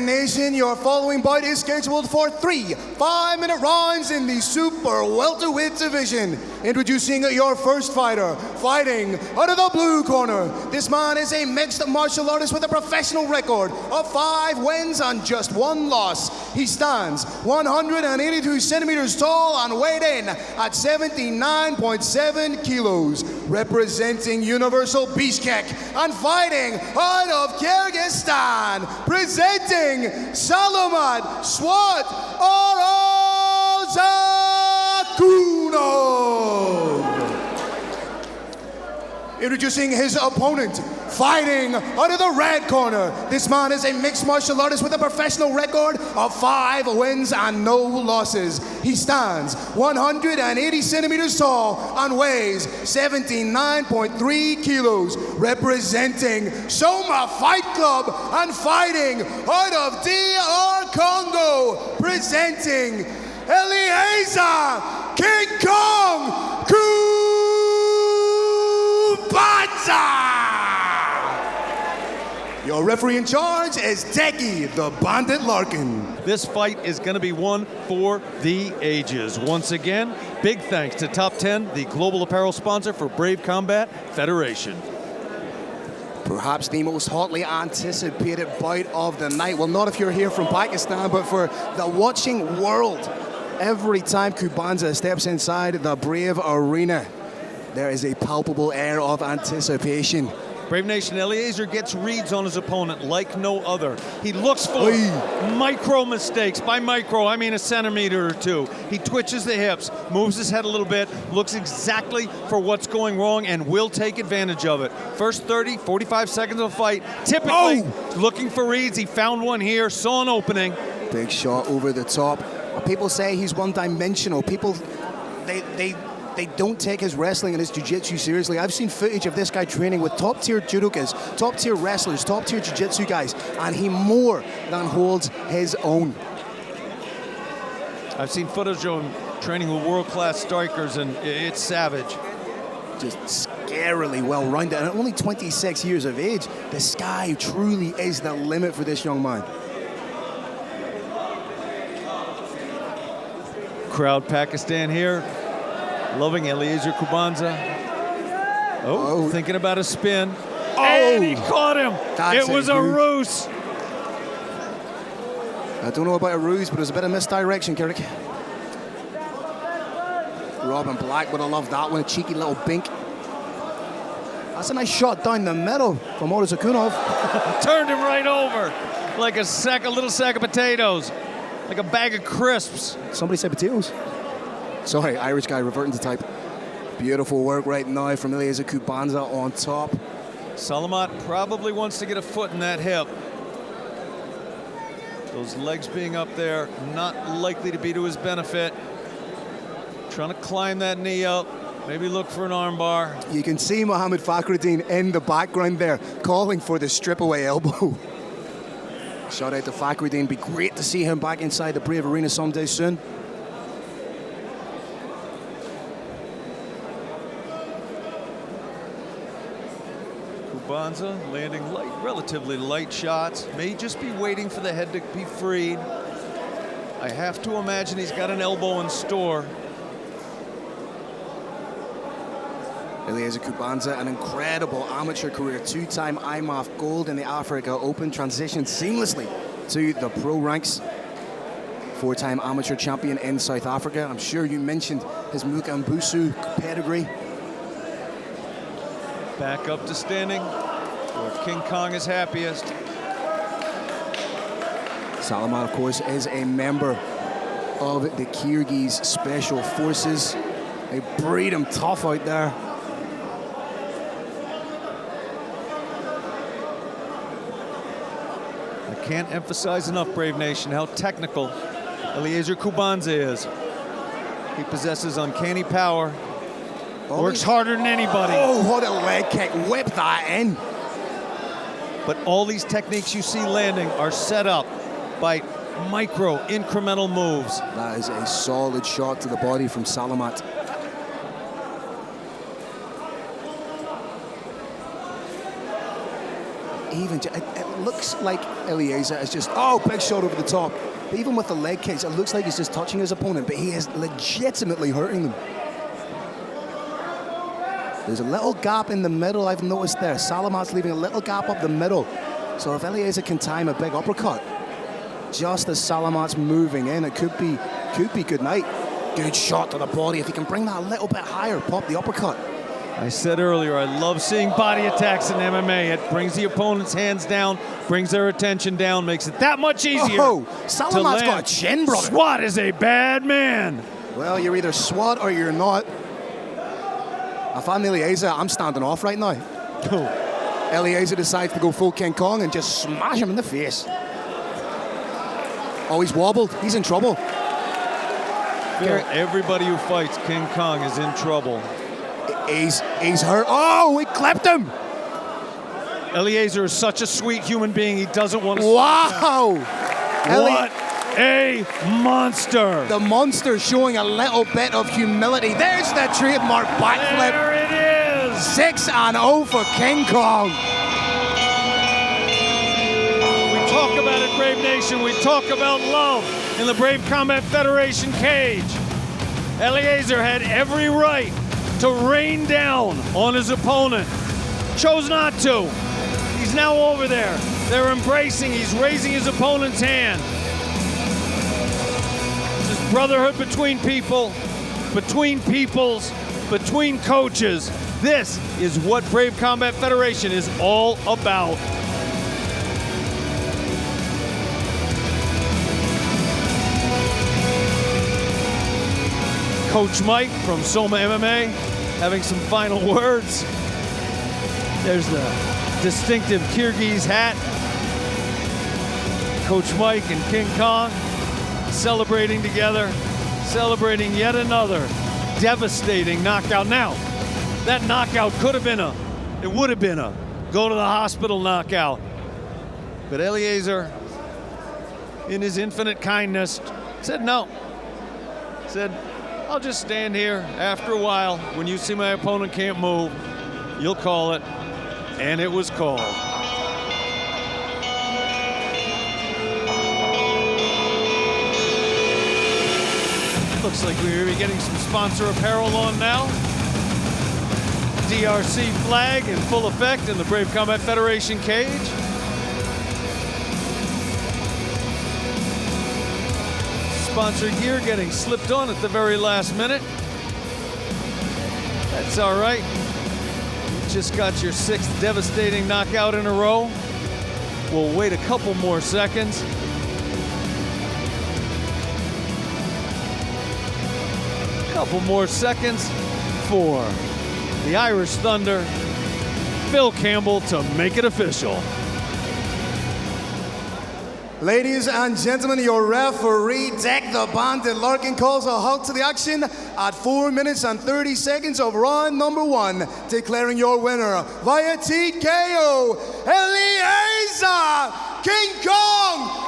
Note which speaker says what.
Speaker 1: Nation, your following bout is scheduled for 3 5-minute rounds in the super welterweight division. Introducing your first fighter, fighting out of the blue corner. This man is a mixed martial artist with a professional record of 5 wins and just 1 loss. He stands 182 centimeters tall and weighed in at 79.7 kilos, representing Universal Bishkek and fighting out of Kyrgyzstan, presenting Salamat Swat Orozakunov. Introducing his opponent, fighting out of the red corner. This man is a mixed martial artist with a professional record of 5 wins and no losses. He stands 180 centimeters tall and weighs 79.3 kilos, representing Soma Fight Club and fighting out of DR Congo, presenting Eliezer King Kong Kubanza. Your referee in charge is Techie, the Bandit Larkin.
Speaker 2: This fight is going to be one for the ages. Once again, big thanks to Top 10, the global apparel sponsor for Brave Combat Federation.
Speaker 1: Perhaps the most hotly anticipated bout of the night. Well, not if you're here from Pakistan, but for the watching world. Every time Kubanza steps inside the Brave Arena, there is a palpable air of anticipation.
Speaker 2: Brave Nation, Eliezer gets reads on his opponent like no other. He looks for micro mistakes. By micro, I mean a centimeter or two. He twitches the hips, moves his head a little bit, looks exactly for what's going wrong, and will take advantage of it. First 30, 45 seconds of a fight, typically looking for reads. He found one here, saw an opening.
Speaker 1: Big shot over the top. People say he's one-dimensional. People, they don't take his wrestling and his jiu-jitsu seriously. I've seen footage of this guy training with top-tier judokas, top-tier wrestlers, top-tier jiu-jitsu guys, and he more than holds his own.
Speaker 2: I've seen footage of him training with world-class strikers, and it's savage.
Speaker 1: Just scarily well-rounded, and at only 26 years of age, the sky truly is the limit for this young man.
Speaker 2: Crowd Pakistan here, loving Eliezer Kubanza. Thinking about a spin. And he caught him. It was a ruse.
Speaker 1: I don't know about a ruse, but it was a bit of misdirection, Carrick. Robin Black would have loved that one, a cheeky little bink. That's a nice shot down the middle from Orozakunov.
Speaker 2: Turned him right over like a little sack of potatoes, like a bag of crisps.
Speaker 1: Somebody said potatoes. Sorry, Irish guy reverting to type. Beautiful work right now from Eliezer Kubanza on top.
Speaker 2: Salamat probably wants to get a foot in that hip. Those legs being up there, not likely to be to his benefit. Trying to climb that knee up, maybe look for an armbar.
Speaker 1: You can see Mohammed Fakhruddin in the background there, calling for the strip-away elbow. Shout out to Fakhruddin. Be great to see him back inside the Brave Arena someday soon.
Speaker 2: Kubanza landing relatively light shots. May just be waiting for the head to be freed. I have to imagine he's got an elbow in store.
Speaker 1: Eliezer Kubanza, an incredible amateur career, 2-time IMAF gold in the Africa Open, transitioned seamlessly to the pro ranks. 4-time amateur champion in South Africa. I'm sure you mentioned his Mukambusu pedigree.
Speaker 2: Back up to standing, where King Kong is happiest.
Speaker 1: Salamat, of course, is a member of the Kyrgyz Special Forces. They breed him tough out there.
Speaker 2: I can't emphasize enough, Brave Nation, how technical Eliezer Kubanza is. He possesses uncanny power. Works harder than anybody.
Speaker 1: Oh, what a leg kick. Whip that in.
Speaker 2: But all these techniques you see landing are set up by micro, incremental moves.
Speaker 1: That is a solid shot to the body from Salamat. even, it looks like Eliezer is just, oh, big shot over the top. But even with the leg kicks, it looks like he's just touching his opponent, but he is legitimately hurting them. There's a little gap in the middle I've noticed there. Salamat's leaving a little gap up the middle. So if Eliezer can time a big uppercut, just as Salamat's moving in, it could be good night. Good shot to the body. If he can bring that a little bit higher, pop the uppercut.
Speaker 2: I said earlier, I love seeing body attacks in MMA. It brings the opponent's hands down, brings their attention down, makes it that much easier.
Speaker 1: Oh, Salamat's got a chin, brother.
Speaker 2: Swat is a bad man.
Speaker 1: Well, you're either SWAT or you're not. If I'm Eliezer, I'm standing off right now. Eliezer decides to go full King Kong and just smash him in the face. Oh, he's wobbled. He's in trouble.
Speaker 2: Everybody who fights King Kong is in trouble.
Speaker 1: He's hurt. Oh, we clipped him.
Speaker 2: Eliezer is such a sweet human being. He doesn't want to.
Speaker 1: Wow.
Speaker 2: What a monster.
Speaker 1: The monster showing a little bit of humility. There's the trademark backflip.
Speaker 2: There it is.
Speaker 1: 6-0 for King Kong.
Speaker 2: We talk about it, Brave Nation. We talk about love in the Brave Combat Federation cage. Eliezer had every right to rain down on his opponent. Chose not to. He's now over there. They're embracing. He's raising his opponent's hand. This is brotherhood between people, between peoples, between coaches. This is what Brave Combat Federation is all about. Coach Mike from Soma MMA having some final words. There's the distinctive Kyrgyz hat. Coach Mike and King Kong celebrating together, celebrating yet another devastating knockout. Now, that knockout would have been a go to the hospital knockout. But Eliezer, in his infinite kindness, said no. Said, I'll just stand here. After a while, when you see my opponent can't move, you'll call it. And it was called. Looks like we're getting some sponsor apparel on now. DRC flag in full effect in the Brave Combat Federation cage. Sponsor gear getting slipped on at the very last minute. That's all right. You just got your 6th devastating knockout in a row. We'll wait a couple more seconds. Couple more seconds for the Irish Thunder, Phil Campbell, to make it official.
Speaker 1: Ladies and gentlemen, your referee, Deck the Bandit Larkin, calls a halt to the action at 4 minutes and 30 seconds of round number 1, declaring your winner via TKO, Eliezer King Kong